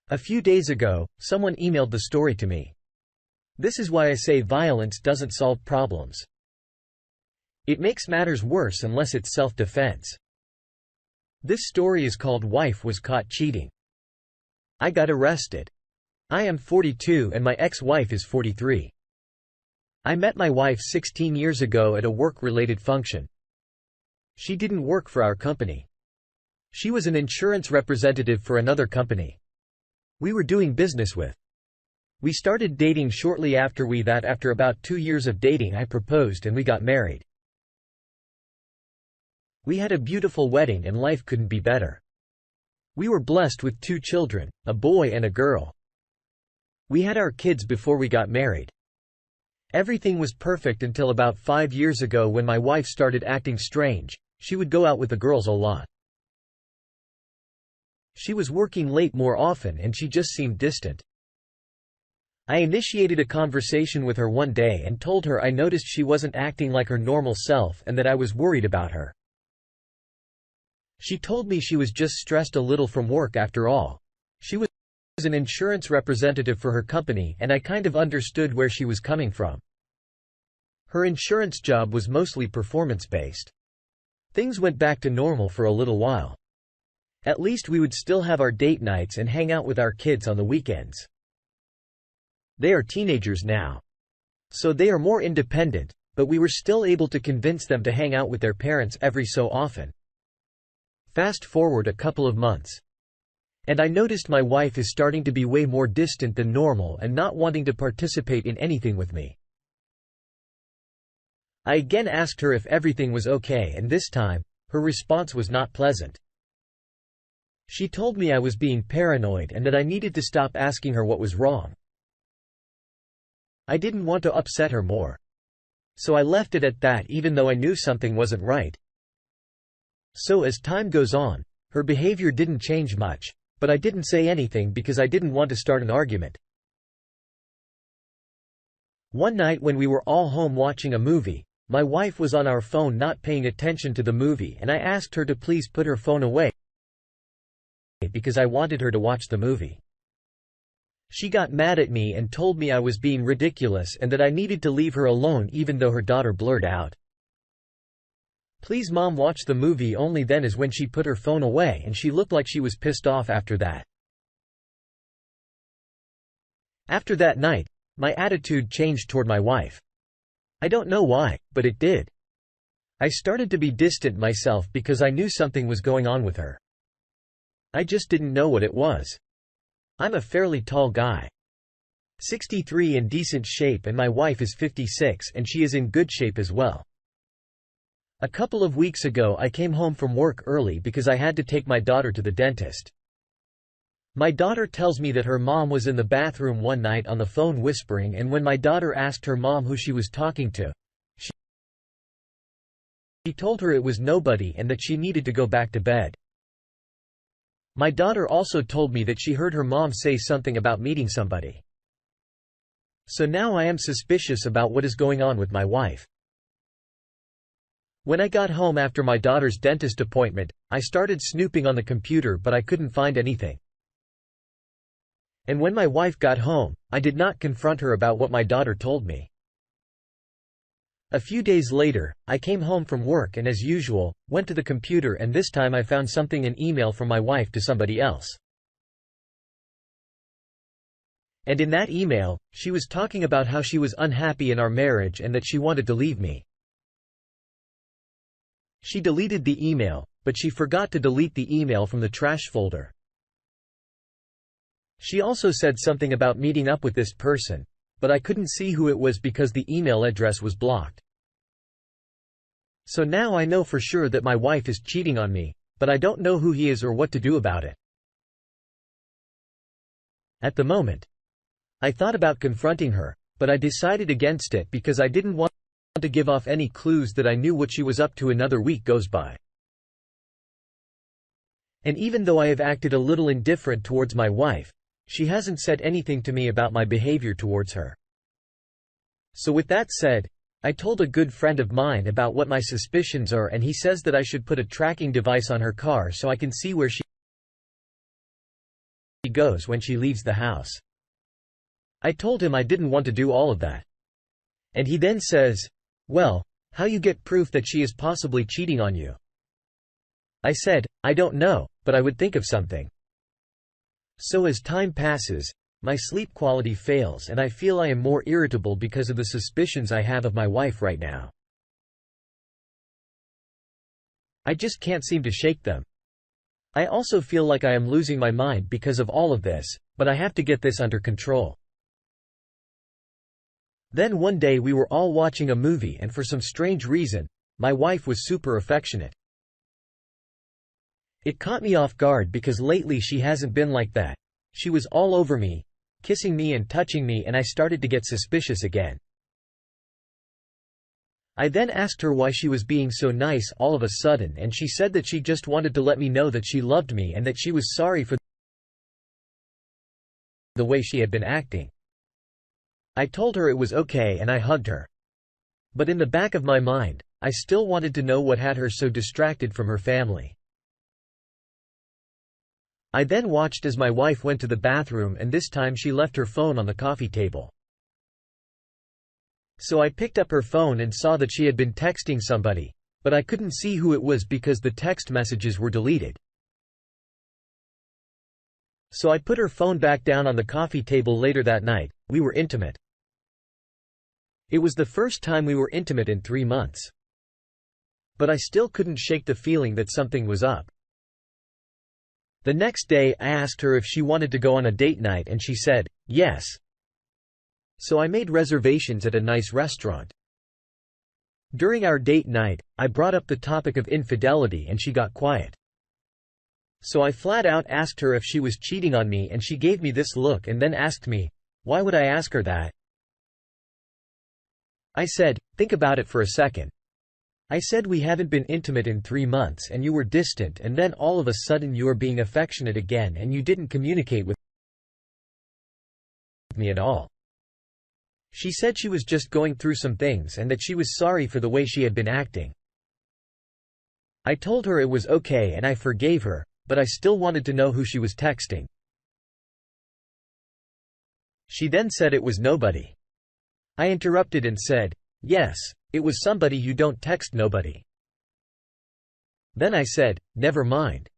A few days ago, someone emailed the story to me. This is why I say violence doesn't solve problems. It makes matters worse unless it's self-defense. This story is called "Wife Was Caught Cheating." I got arrested. I am 42 and my ex-wife is 43. I met my wife 16 years ago at a work-related function. She didn't work for our company. She was an insurance representative for another company. We were doing business with. We started dating shortly after that. After about 2 years of dating, I proposed and we got married. We had a beautiful wedding and life couldn't be better. We were blessed with 2 children, a boy and a girl. We had our kids before we got married. Everything was perfect until about 5 years ago when my wife started acting strange. She would go out with the girls a lot. She was working late more often and she just seemed distant. I initiated a conversation with her one day and told her I noticed she wasn't acting like her normal self and that I was worried about her. She told me she was just stressed a little from work after all. She was an insurance representative for her company and I kind of understood where she was coming from. Her insurance job was mostly performance-based. Things went back to normal for a little while. At least we would still have our date nights and hang out with our kids on the weekends. They are teenagers now. So they are more independent, but we were still able to convince them to hang out with their parents every so often. Fast forward a couple of months. And I noticed my wife is starting to be way more distant than normal and not wanting to participate in anything with me. I again asked her if everything was okay and this time, her response was not pleasant. She told me I was being paranoid and that I needed to stop asking her what was wrong. I didn't want to upset her more. So I left it at that even though I knew something wasn't right. So as time goes on, her behavior didn't change much, but I didn't say anything because I didn't want to start an argument. One night when we were all home watching a movie, my wife was on our phone not paying attention to the movie and I asked her to please put her phone away because I wanted her to watch the movie. She got mad at me and told me I was being ridiculous and that I needed to leave her alone even though her daughter blurted out, "Please mom, watch the movie." Only then is when she put her phone away and she looked like she was pissed off after that. After that night, my attitude changed toward my wife. I don't know why, but it did. I started to be distant myself because I knew something was going on with her. I just didn't know what it was. I'm a fairly tall guy. 63 in decent shape and my wife is 56 and she is in good shape as well. A couple of weeks ago I came home from work early because I had to take my daughter to the dentist. My daughter tells me that her mom was in the bathroom one night on the phone whispering, and when my daughter asked her mom who she was talking to, she told her it was nobody and that she needed to go back to bed. My daughter also told me that she heard her mom say something about meeting somebody. So now I am suspicious about what is going on with my wife. When I got home after my daughter's dentist appointment, I started snooping on the computer but I couldn't find anything. And when my wife got home, I did not confront her about what my daughter told me. A few days later, I came home from work and as usual, went to the computer and this time I found an email from my wife to somebody else. And in that email, she was talking about how she was unhappy in our marriage and that she wanted to leave me. She deleted the email, but she forgot to delete the email from the trash folder. She also said something about meeting up with this person, but I couldn't see who it was because the email address was blocked. So now I know for sure that my wife is cheating on me, but I don't know who he is or what to do about it. At the moment, I thought about confronting her, but I decided against it because I didn't want to give off any clues that I knew what she was up to. Another week goes by. And even though I have acted a little indifferent towards my wife, she hasn't said anything to me about my behavior towards her. So with that said, I told a good friend of mine about what my suspicions are and he says that I should put a tracking device on her car so I can see where she goes when she leaves the house. I told him I didn't want to do all of that. And he then says, "Well, how you get proof that she is possibly cheating on you?" I said, "I don't know, but I would think of something." So as time passes, my sleep quality fails and I feel I am more irritable because of the suspicions I have of my wife right now. I just can't seem to shake them. I also feel like I am losing my mind because of all of this, but I have to get this under control. Then one day we were all watching a movie and for some strange reason, my wife was super affectionate. It caught me off guard because lately she hasn't been like that. She was all over me, kissing me and touching me, and I started to get suspicious again. I then asked her why she was being so nice all of a sudden, and she said that she just wanted to let me know that she loved me and that she was sorry for the way she had been acting. I told her it was okay and I hugged her. But in the back of my mind, I still wanted to know what had her so distracted from her family. I then watched as my wife went to the bathroom, and this time she left her phone on the coffee table. So I picked up her phone and saw that she had been texting somebody, but I couldn't see who it was because the text messages were deleted. So I put her phone back down on the coffee table. Later that night, we were intimate. It was the first time we were intimate in 3 months. But I still couldn't shake the feeling that something was up. The next day I asked her if she wanted to go on a date night and she said, yes. So I made reservations at a nice restaurant. During our date night, I brought up the topic of infidelity and she got quiet. So I flat out asked her if she was cheating on me, and she gave me this look and then asked me, why would I ask her that? I said, think about it for a second. I said we haven't been intimate in 3 months and you were distant, and then all of a sudden you are being affectionate again and you didn't communicate with me at all. She said she was just going through some things and that she was sorry for the way she had been acting. I told her it was okay and I forgave her, but I still wanted to know who she was texting. She then said it was nobody. I interrupted and said, yes, it was somebody. You don't text nobody. Then I said, never mind.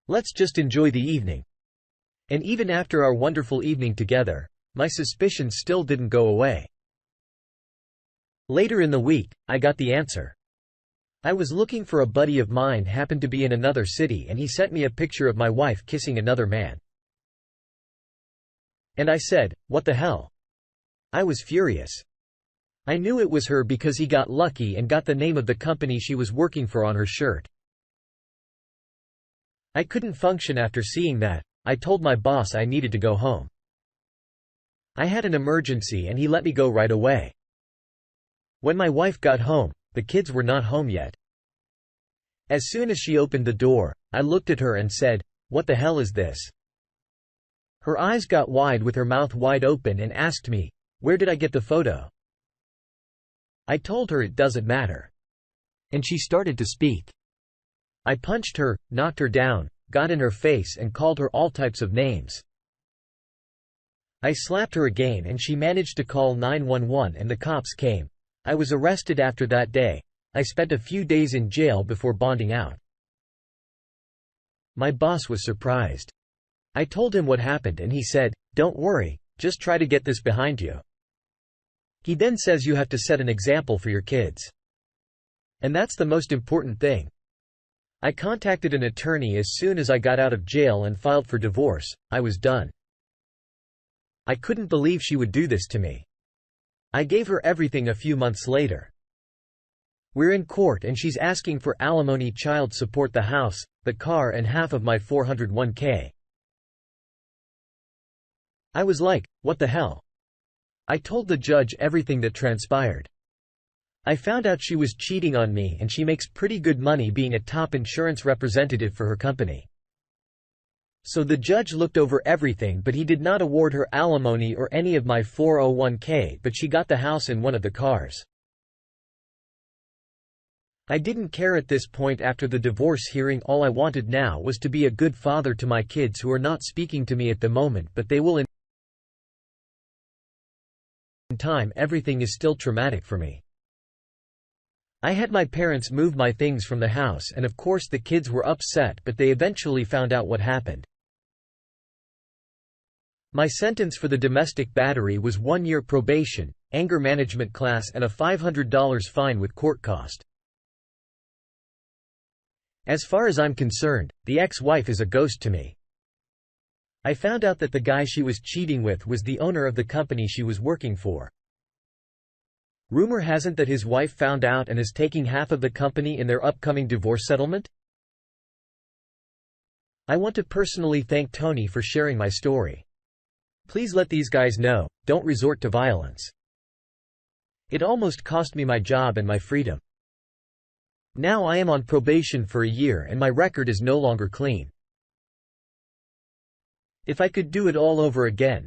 Let's just enjoy the evening. And even after our wonderful evening together, my suspicions still didn't go away. Later in the week, I got the answer. I was looking for a buddy of mine, happened to be in another city, and he sent me a picture of my wife kissing another man. And I said, what the hell? I was furious. I knew it was her because he got lucky and got the name of the company she was working for on her shirt. I couldn't function after seeing that. I told my boss I needed to go home. I had an emergency and he let me go right away. When my wife got home, the kids were not home yet. As soon as she opened the door, I looked at her and said, what the hell is this? Her eyes got wide with her mouth wide open and asked me, where did I get the photo? I told her it doesn't matter. And she started to speak. I punched her, knocked her down, got in her face and called her all types of names. I slapped her again and she managed to call 911 and the cops came. I was arrested after that day. I spent a few days in jail before bonding out. My boss was surprised. I told him what happened and he said, don't worry, just try to get this behind you. He then says you have to set an example for your kids. And that's the most important thing. I contacted an attorney as soon as I got out of jail and filed for divorce. I was done. I couldn't believe she would do this to me. I gave her everything a few months later. We're in court and she's asking for alimony, child support, the house, the car and half of my 401k. I was like, what the hell? I told the judge everything that transpired. I found out she was cheating on me and she makes pretty good money being a top insurance representative for her company. So the judge looked over everything, but he did not award her alimony or any of my 401k, but she got the house and one of the cars. I didn't care at this point after the divorce hearing. All I wanted now was to be a good father to my kids who are not speaking to me at the moment, but they will in time. Everything is still traumatic for me. I had my parents move my things from the house, and of course the kids were upset, but they eventually found out what happened. My sentence for the domestic battery was 1 year probation, anger management class, and a $500 fine with court cost. As far as I'm concerned, the ex-wife is a ghost to me. I found out that the guy she was cheating with was the owner of the company she was working for. Rumor has it that his wife found out and is taking half of the company in their upcoming divorce settlement? I want to personally thank Tony for sharing my story. Please let these guys know, don't resort to violence. It almost cost me my job and my freedom. Now I am on probation for a year and my record is no longer clean. If I could do it all over again,